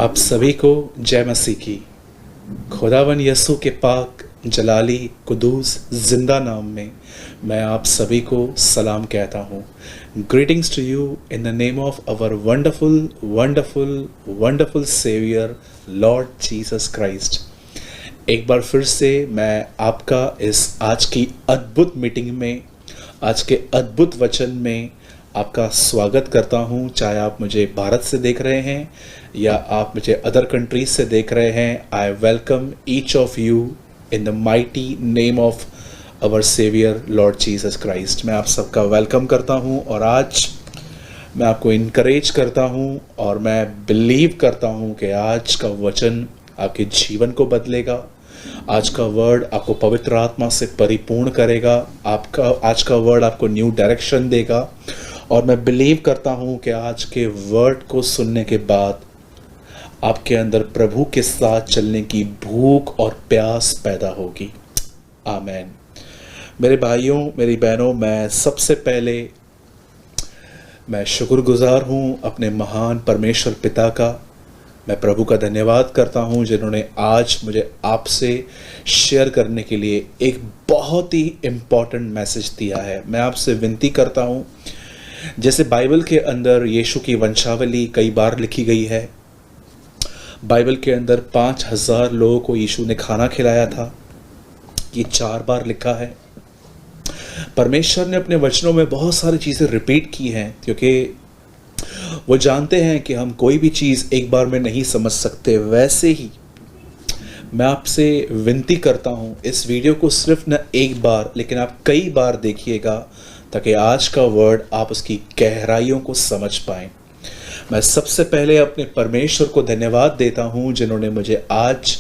आप सभी को जय मसीह की। खुदावन यसु के पाक जलाली कुदूस जिंदा नाम में मैं आप सभी को सलाम कहता हूँ। Greetings to you in the name of our wonderful wonderful wonderful saviour Lord Jesus Christ. एक बार फिर से मैं आपका इस आज की अद्भुत मीटिंग में, आज के अद्भुत वचन में आपका स्वागत करता हूं। चाहे आप मुझे भारत से देख रहे हैं या आप मुझे अदर कंट्रीज से देख रहे हैं, I welcome each of you in the mighty name of our saviour Lord Jesus Christ. मैं आप सबका वेलकम करता हूं और आज मैं आपको इनकरेज करता हूं और मैं बिलीव करता हूं कि आज का वचन आपके जीवन को बदलेगा। आज का वर्ड आपको पवित्र आत्मा से परिपूर्ण करेगा। आपका आज का वर्ड आपको न्यू डायरेक्शन देगा और मैं बिलीव करता हूं कि आज के वर्ड को सुनने के बाद आपके अंदर प्रभु के साथ चलने की भूख और प्यास पैदा होगी। आमीन। मेरे भाइयों, मेरी बहनों, मैं सबसे पहले मैं शुक्रगुजार हूं अपने महान परमेश्वर पिता का। मैं प्रभु का धन्यवाद करता हूं जिन्होंने आज मुझे आपसे शेयर करने के लिए एक बहुत ही इम्पॉर्टेंट मैसेज दिया है। मैं आपसे विनती करता हूं, जैसे बाइबल के अंदर यीशु की वंशावली कई बार लिखी गई है। बाइबल के अंदर 5000 लोगों को यीशु ने खाना खिलाया था, ये 4 बार लिखा है। परमेश्वर ने अपने वचनों में बहुत सारी चीज़ें रिपीट की हैं क्योंकि वो जानते हैं कि हम कोई भी चीज़ एक बार में नहीं समझ सकते। वैसे ही मैं आपसे विनती करता हूँ, इस वीडियो को सिर्फ न एक बार लेकिन आप कई बार देखिएगा ताकि आज का वर्ड आप उसकी गहराइयों को समझ पाएं। मैं सबसे पहले अपने परमेश्वर को धन्यवाद देता हूं जिन्होंने मुझे आज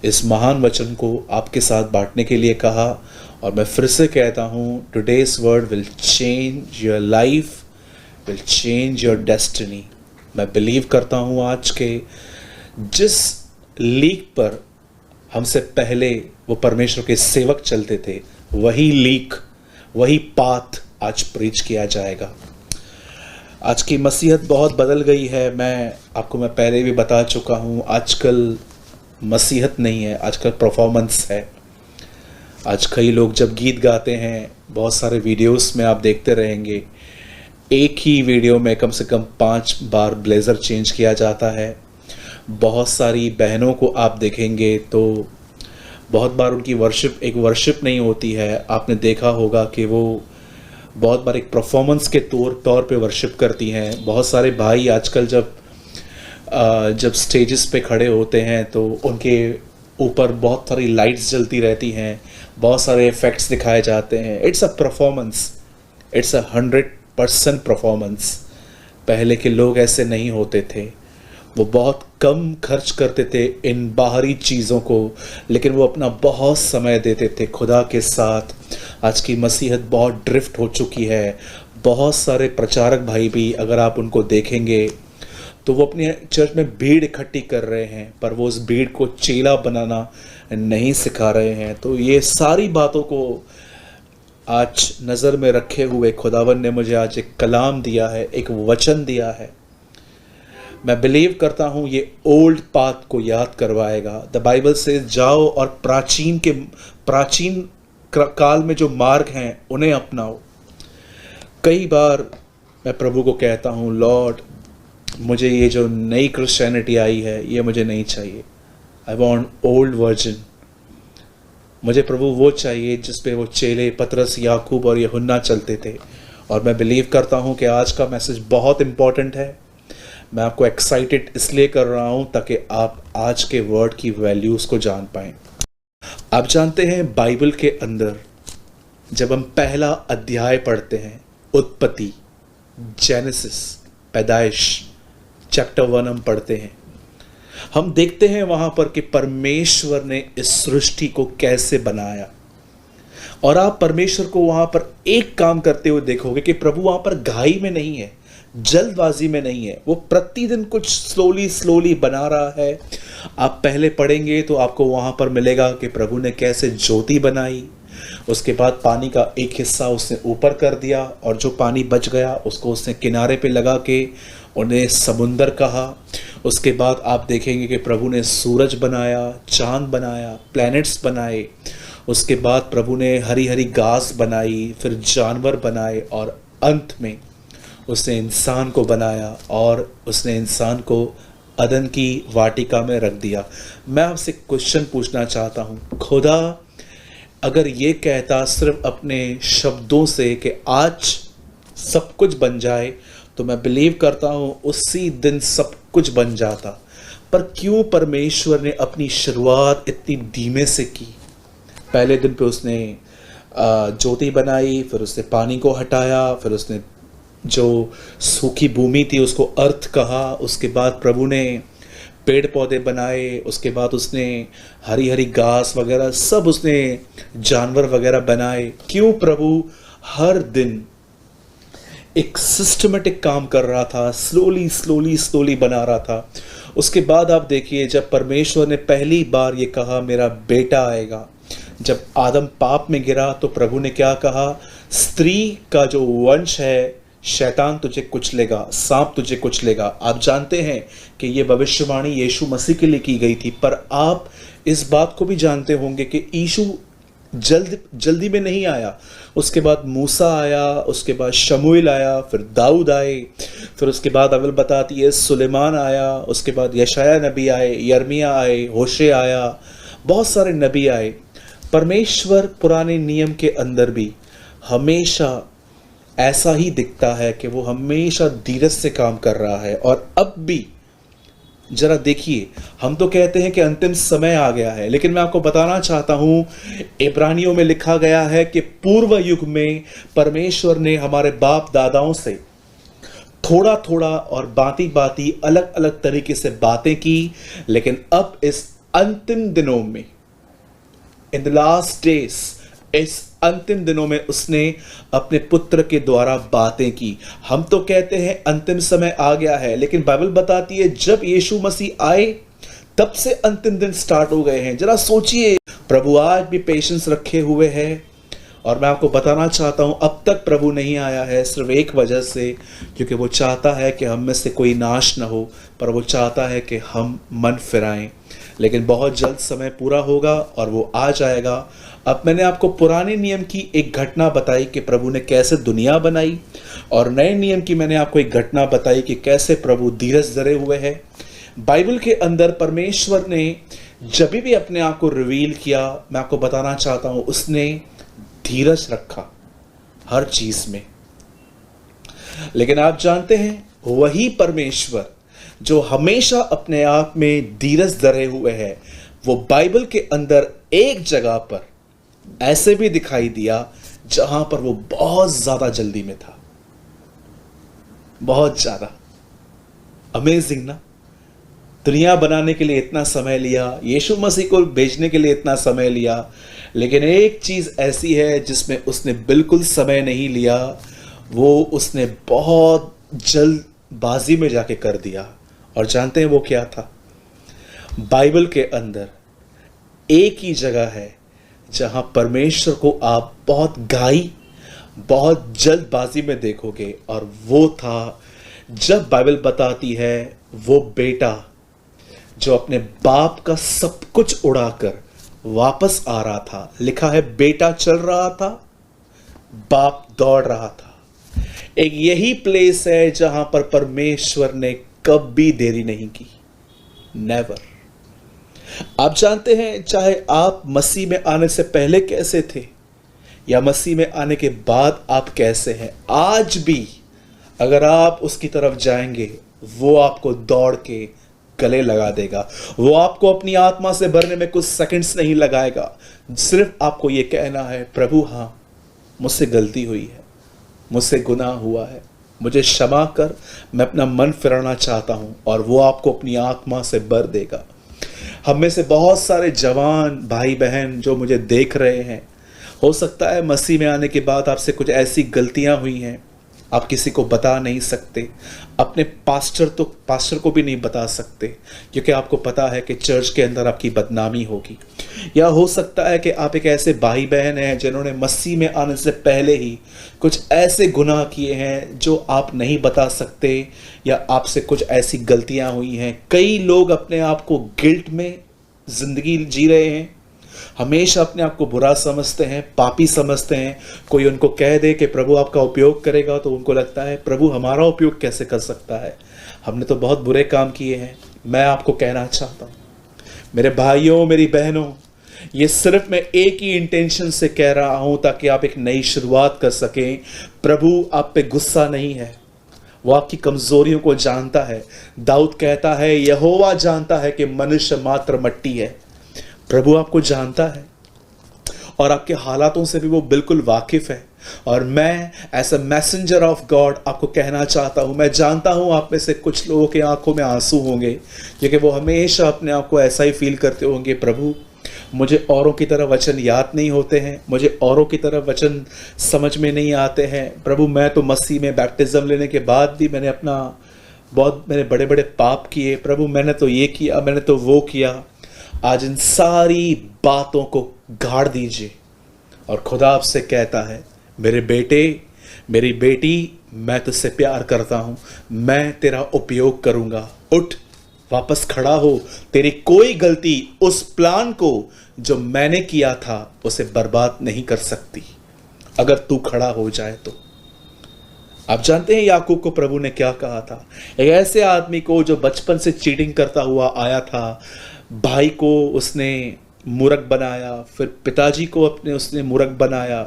इस महान वचन को आपके साथ बांटने के लिए कहा और मैं फिर से कहता हूं, today's word will change your life, will change your destiny. मैं बिलीव करता हूं आज के जिस लीक पर हमसे पहले वो परमेश्वर के सेवक चलते थे, वही लीक, वही पाथ आज प्रीच किया जाएगा। आज की मसीहत बहुत बदल गई है। मैं पहले भी बता चुका हूँ, आजकल मसीहत नहीं है, आजकल परफॉर्मेंस है। आज कई लोग जब गीत गाते हैं, बहुत सारे वीडियोस में आप देखते रहेंगे, एक ही वीडियो में कम से कम 5 बार ब्लेज़र चेंज किया जाता है। बहुत सारी बहनों को आप देखेंगे तो बहुत बार उनकी वर्शिप नहीं होती है। आपने देखा होगा कि वो बहुत बार एक परफॉर्मेंस के तौर पे वर्शिप करती हैं। बहुत सारे भाई आजकल जब स्टेजेस पे खड़े होते हैं तो उनके ऊपर बहुत सारी लाइट्स जलती रहती हैं, बहुत सारे इफ़ेक्ट्स दिखाए जाते हैं। It's a performance, it's a 100% performance. पहले के लोग ऐसे नहीं होते थे, वो बहुत कम खर्च करते थे इन बाहरी चीज़ों को, लेकिन वो अपना बहुत समय देते थे खुदा के साथ। आज की मसीहत बहुत ड्रिफ्ट हो चुकी है। बहुत सारे प्रचारक भाई भी अगर आप उनको देखेंगे तो वो अपने चर्च में भीड़ इकट्ठी कर रहे हैं, पर वो उस भीड़ को चेला बनाना नहीं सिखा रहे हैं। तो ये सारी बातों को आज नज़र में रखे हुए खुदावन ने मुझे आज एक कलाम दिया है, एक वचन दिया है। मैं बिलीव करता हूँ ये ओल्ड पाथ को याद करवाएगा। द बाइबल से जाओ और प्राचीन काल में जो मार्ग हैं उन्हें अपनाओ। कई बार मैं प्रभु को कहता हूँ, लॉर्ड मुझे ये जो नई क्रिश्चियनिटी आई है ये मुझे नहीं चाहिए। I want old version. मुझे प्रभु वो चाहिए जिस पे वो चेले पतरस, याकूब और यूहन्ना चलते थे। और मैं बिलीव करता हूँ कि आज का मैसेज बहुत इम्पॉर्टेंट है। मैं आपको एक्साइटेड इसलिए कर रहा हूँ ताकि आप आज के वर्ड की वैल्यूज़ को जान पाएँ। आप जानते हैं बाइबल के अंदर जब हम पहला अध्याय पढ़ते हैं, उत्पत्ति, जेनेसिस, पैदाइश, चैप्टर 1 हम पढ़ते हैं, हम देखते हैं वहाँ पर कि परमेश्वर ने इस सृष्टि को कैसे बनाया। और आप परमेश्वर को वहाँ पर एक काम करते हुए देखोगे कि प्रभु वहाँ पर घाई में नहीं है, जल्दबाजी में नहीं है। वो प्रतिदिन कुछ स्लोली बना रहा है। आप पहले पढ़ेंगे तो आपको वहाँ पर मिलेगा कि प्रभु ने कैसे ज्योति बनाई, उसके बाद पानी का एक हिस्सा उसने ऊपर कर दिया और जो पानी बच गया उसको उसने किनारे पे लगा के उन्हें समुंदर कहा। उसके बाद आप देखेंगे कि प्रभु ने सूरज बनाया, चांद बनाया, प्लैनेट्स बनाए। उसके बाद प्रभु ने हरी हरी घास बनाई, फिर जानवर बनाए, और अंत में उसने इंसान को बनाया और उसने इंसान को अदन की वाटिका में रख दिया। मैं आपसे क्वेश्चन पूछना चाहता हूँ, खुदा अगर ये कहता सिर्फ अपने शब्दों से कि आज सब कुछ बन जाए, तो मैं बिलीव करता हूँ उसी दिन सब कुछ बन जाता। पर क्यों परमेश्वर ने अपनी शुरुआत इतनी धीमे से की? पहले दिन पे उसने ज्योति बनाई, फिर उसने पानी को हटाया, फिर उसने जो सूखी भूमि थी उसको अर्थ कहा, उसके बाद प्रभु ने पेड़ पौधे बनाए, उसके बाद उसने हरी हरी घास वगैरह सब उसने जानवर वगैरह बनाए। क्यों प्रभु हर दिन एक सिस्टमेटिक काम कर रहा था, स्लोली बना रहा था। उसके बाद आप देखिए, जब परमेश्वर ने पहली बार ये कहा मेरा बेटा आएगा, जब आदम पाप में गिरा तो प्रभु ने क्या कहा? स्त्री का जो वंश है शैतान तुझे कुचलेगा, सांप तुझे कुचलेगा। आप जानते हैं कि ये भविष्यवाणी यीशु मसीह के लिए की गई थी, पर आप इस बात को भी जानते होंगे कि यीशु जल्दी में नहीं आया। उसके बाद मूसा आया, उसके बाद शमूएल आया, फिर दाऊद आए, फिर उसके बाद बाइबल बताती है सुलेमान आया, उसके बाद यशाया नबी आए, यर्मिया आए, होशे आया, बहुत सारे नबी आए। परमेश्वर पुराने नियम के अंदर भी हमेशा ऐसा ही दिखता है कि वो हमेशा धीरज से काम कर रहा है। और अब भी जरा देखिए, हम तो कहते हैं कि अंतिम समय आ गया है, लेकिन मैं आपको बताना चाहता हूं इब्रानियों में लिखा गया है कि पूर्व युग में परमेश्वर ने हमारे बाप दादाओं से थोड़ा थोड़ा और बाती बाती अलग अलग तरीके से बातें की, लेकिन अब इस अंतिम दिनों में, इन द लास्ट डेज, इस अंतिम दिनों में उसने अपने पुत्र के द्वारा बातें की। हम तो कहते हैं अंतिम समय आ गया है, लेकिन बाइबल बताती है जब यीशु मसीह आए तब से अंतिम दिन स्टार्ट हो गए हैं। जरा सोचिए, प्रभु आज भी पेशेंस रखे हुए है। और मैं आपको बताना चाहता हूं, अब तक प्रभु नहीं आया है सिर्फ एक वजह से, क्योंकि वो चाहता है कि हम में से कोई नाश न हो, पर वो चाहता है कि हम मन फिराएं। लेकिन बहुत जल्द समय पूरा होगा और वो आ जाएगा। अब मैंने आपको पुराने नियम की एक घटना बताई कि प्रभु ने कैसे दुनिया बनाई, और नए नियम की मैंने आपको एक घटना बताई कि कैसे प्रभु धीरज धरे हुए है। बाइबल के अंदर परमेश्वर ने जब भी अपने आप को रिवील किया, मैं आपको बताना चाहता हूं, उसने धीरज रखा हर चीज में। लेकिन आप जानते हैं, वही परमेश्वर जो हमेशा अपने आप में धीरज धरे हुए है, वो बाइबल के अंदर एक जगह पर ऐसे भी दिखाई दिया जहां पर वो बहुत ज्यादा जल्दी में था। बहुत ज्यादा अमेजिंग ना? दुनिया बनाने के लिए इतना समय लिया, यीशु मसीह को भेजने के लिए इतना समय लिया, लेकिन एक चीज ऐसी है जिसमें उसने बिल्कुल समय नहीं लिया, वो उसने बहुत जल्दबाजी में जाके कर दिया। और जानते हैं वो क्या था? बाइबल के अंदर एक ही जगह है जहां परमेश्वर को आप बहुत जल्दबाजी में देखोगे, और वो था जब बाइबल बताती है वो बेटा जो अपने बाप का सब कुछ उड़ाकर वापस आ रहा था। लिखा है बेटा चल रहा था, बाप दौड़ रहा था। एक यही प्लेस है जहां पर परमेश्वर ने कभी देरी नहीं की, नेवर। आप जानते हैं, चाहे आप मसीह में आने से पहले कैसे थे या मसीह में आने के बाद आप कैसे हैं, आज भी अगर आप उसकी तरफ जाएंगे, वो आपको दौड़ के गले लगा देगा। वो आपको अपनी आत्मा से भरने में कुछ सेकंड्स नहीं लगाएगा। सिर्फ आपको ये कहना है, प्रभु हाँ, मुझसे गलती हुई है, मुझसे गुनाह हुआ है, मुझे क्षमा कर, मैं अपना मन फिराना चाहता हूं, और वो आपको अपनी आत्मा से भर देगा। हम में से बहुत सारे जवान भाई बहन जो मुझे देख रहे हैं, हो सकता है मसीह में आने के बाद आपसे कुछ ऐसी गलतियां हुई हैं आप किसी को बता नहीं सकते, अपने पास्टर को भी नहीं बता सकते, क्योंकि आपको पता है कि चर्च के अंदर आपकी बदनामी होगी। या हो सकता है कि आप एक ऐसे भाई बहन हैं जिन्होंने मसीह में आने से पहले ही कुछ ऐसे गुनाह किए हैं जो आप नहीं बता सकते, या आपसे कुछ ऐसी गलतियां हुई हैं। कई लोग अपने आप को गिल्ट में जिंदगी जी रहे हैं, हमेशा अपने आप को बुरा समझते हैं, पापी समझते हैं। कोई उनको कह दे कि प्रभु आपका उपयोग करेगा तो उनको लगता है प्रभु हमारा उपयोग कैसे कर सकता है, हमने तो बहुत बुरे काम किए हैं। मैं आपको कहना चाहता हूँ मेरे भाइयों, मेरी बहनों, ये सिर्फ मैं एक ही इंटेंशन से कह रहा हूं ताकि आप एक नई शुरुआत कर सकें। प्रभु आप पे गुस्सा नहीं है, वो आपकी कमजोरियों को जानता है। दाऊद कहता है यहोवा जानता है कि मनुष्य मात्र मट्टी है। प्रभु आपको जानता है और आपके हालातों से भी वो बिल्कुल वाकिफ है। और मैं as a messenger of God आपको कहना चाहता हूं, मैं जानता हूं आप में से कुछ लोगों के आंखों में आंसू होंगे, क्योंकि वो हमेशा अपने आप को ऐसा ही फील करते होंगे, प्रभु मुझे औरों की तरह वचन याद नहीं होते हैं, मुझे औरों की तरह वचन समझ में नहीं आते हैं। प्रभु मैं तो मसीह में बैप्टिज्म लेने के बाद भी मैंने बड़े बड़े पाप किए, प्रभु मैंने तो ये किया, मैंने तो वो किया। आज इन सारी बातों को गाड़ दीजिए और खुदा आपसे कहता है मेरे बेटे, मेरी बेटी, मैं तुझसे प्यार करता हूं, मैं तेरा उपयोग करूंगा। उठ, वापस खड़ा हो। तेरी कोई गलती उस प्लान को जो मैंने किया था उसे बर्बाद नहीं कर सकती, अगर तू खड़ा हो जाए तो। आप जानते हैं याकूब को प्रभु ने क्या कहा था? एक ऐसे आदमी को जो बचपन से चीटिंग करता हुआ आया था, भाई को उसने मूर्ख बनाया, फिर पिताजी को उसने मूर्ख बनाया,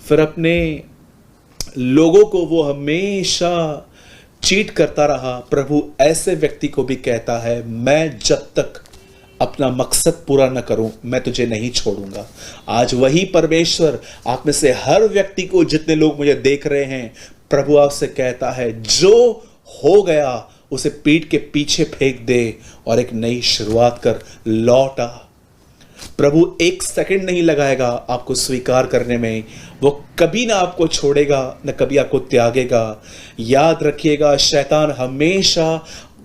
फिर अपने लोगों को वो हमेशा चीट करता रहा। प्रभु ऐसे व्यक्ति को भी कहता है मैं जब तक अपना मकसद पूरा न करूं मैं तुझे नहीं छोड़ूंगा। आज वही परमेश्वर आप में से हर व्यक्ति को, जितने लोग मुझे देख रहे हैं, प्रभु आपसे कहता है जो हो गया उसे पीठ के पीछे फेंक दे और एक नई शुरुआत कर, लौट आ। प्रभु एक सेकंड नहीं लगाएगा आपको स्वीकार करने में। वो कभी ना आपको छोड़ेगा, न कभी आपको त्यागेगा। याद रखिएगा, शैतान हमेशा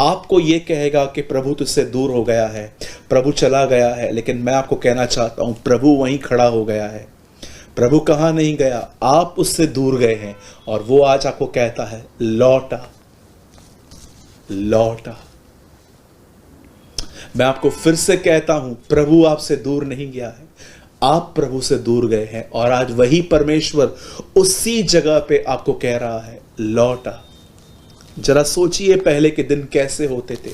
आपको ये कहेगा कि प्रभु तुझसे दूर हो गया है, प्रभु चला गया है, लेकिन मैं आपको कहना चाहता हूं प्रभु वहीं खड़ा हो गया है। प्रभु कहां नहीं गया, आप उससे दूर गए हैं और वो आज आपको कहता है लौटा, लौटा। मैं आपको फिर से कहता हूं प्रभु आपसे दूर नहीं गया है, आप प्रभु से दूर गए हैं। और आज वही परमेश्वर उसी जगह पे आपको कह रहा है लौटा। जरा सोचिए पहले के दिन कैसे होते थे।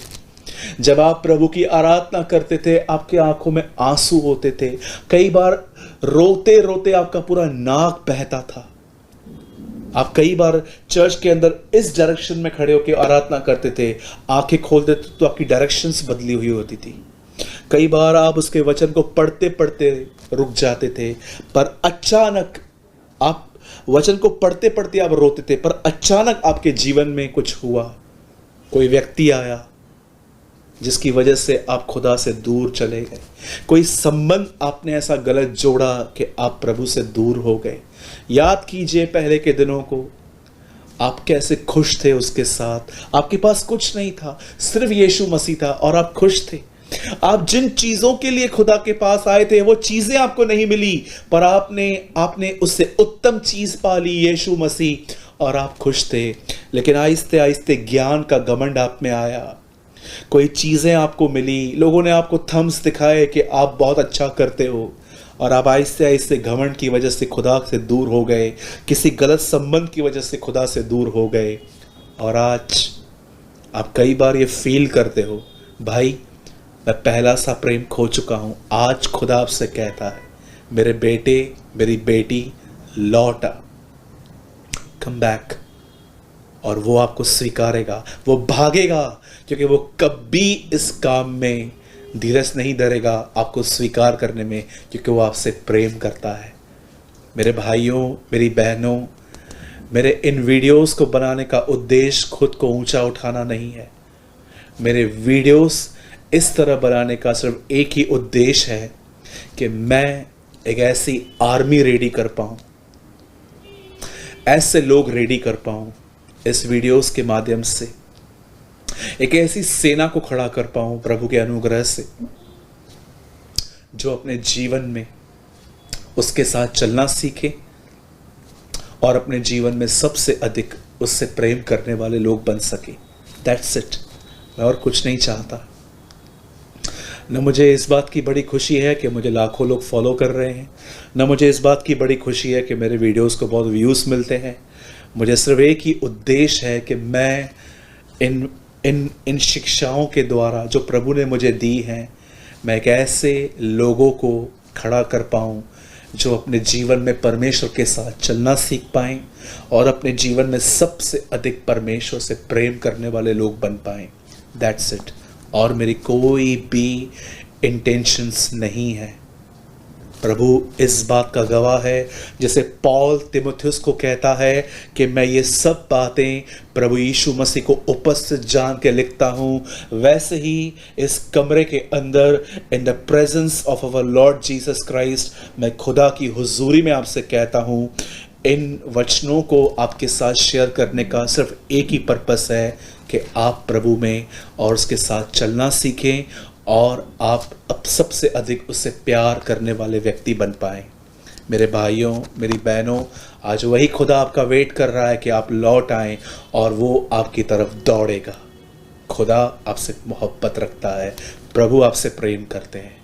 जब आप प्रभु की आराधना करते थे आपके आंखों में आंसू होते थे, कई बार रोते रोते आपका पूरा नाक बहता था। आप कई बार चर्च के अंदर इस डायरेक्शन में खड़े होकर आराधना करते थे, आंखें खोलते थे तो आपकी डायरेक्शंस बदली हुई होती थी। कई बार आप उसके वचन को पढ़ते पढ़ते रुक जाते थे, पर अचानक आप वचन को पढ़ते पढ़ते आप रोते थे, पर अचानक आपके जीवन में कुछ हुआ, कोई व्यक्ति आया जिसकी वजह से आप खुदा से दूर चले गए। कोई संबंध आपने ऐसा गलत जोड़ा कि आप प्रभु से दूर हो गए। याद कीजिए पहले के दिनों को, आप कैसे खुश थे उसके साथ। आपके पास कुछ नहीं था, सिर्फ यीशु मसीह था और आप खुश थे। आप जिन चीजों के लिए खुदा के पास आए थे वो चीजें आपको नहीं मिली, पर आपने उससे उत्तम चीज पा ली, यीशु मसीह, और आप खुश थे। लेकिन आहिस्ते आहिस्ते ज्ञान का घमंड आप में आया, कोई चीजें आपको मिली, लोगों ने आपको थम्स दिखाए कि आप बहुत अच्छा करते हो, और आप आहिस्ते आहिस्ते घमंड की वजह से खुदा से दूर हो गए, किसी गलत संबंध की वजह से खुदा से दूर हो गए। और आज आप कई बार ये फील करते हो भाई मैं पहला सा प्रेम खो चुका हूं। आज खुदा आपसे कहता है मेरे बेटे, मेरी बेटी, लौट आ, कम बैक। और वो आपको स्वीकारेगा, वो भागेगा, क्योंकि वो कभी इस काम में धीरज नहीं धरेगा आपको स्वीकार करने में, क्योंकि वो आपसे प्रेम करता है। मेरे भाइयों, मेरी बहनों, मेरे इन वीडियोस को बनाने का उद्देश्य खुद को ऊंचा उठाना नहीं है। मेरे वीडियोस इस तरह बनाने का सिर्फ एक ही उद्देश्य है कि मैं एक ऐसी आर्मी रेडी कर पाऊं, ऐसे लोग रेडी कर पाऊं इस वीडियोस के माध्यम से, एक ऐसी सेना को खड़ा कर पाऊं प्रभु के अनुग्रह से, जो अपने जीवन में उसके साथ चलना सीखे और अपने जीवन में सबसे अधिक उससे प्रेम करने वाले लोग बन सके। That's it. मैं और कुछ नहीं चाहता। न मुझे इस बात की बड़ी खुशी है कि मुझे लाखों लोग फॉलो कर रहे हैं, न मुझे इस बात की बड़ी खुशी है कि मेरे वीडियोस को बहुत व्यूज़ मिलते हैं। मुझे सिर्फ एक ही उद्देश्य है कि मैं इन शिक्षाओं के द्वारा जो प्रभु ने मुझे दी हैं, मैं एक ऐसे लोगों को खड़ा कर पाऊँ जो अपने जीवन में परमेश्वर के साथ चलना सीख पाएं और अपने जीवन में सबसे अधिक परमेश्वर से प्रेम करने वाले लोग बन पाएं। That's it. और मेरी कोई भी इंटेंशंस नहीं है। प्रभु इस बात का गवाह है, जैसे पौल तिमुथियुस को कहता है कि मैं ये सब बातें प्रभु यीशु मसीह को उपस्थित जान के लिखता हूँ, वैसे ही इस कमरे के अंदर in the presence of our Lord Jesus Christ मैं खुदा की हुजूरी में आपसे कहता हूँ, इन वचनों को आपके साथ शेयर करने का सिर्फ एक ही पर्पस है कि आप प्रभु में और उसके साथ चलना सीखें और आप अब सबसे अधिक उससे प्यार करने वाले व्यक्ति बन पाएं। मेरे भाइयों, मेरी बहनों, आज वही खुदा आपका वेट कर रहा है कि आप लौट आएं और वो आपकी तरफ दौड़ेगा। खुदा आपसे मोहब्बत रखता है, प्रभु आपसे प्रेम करते हैं।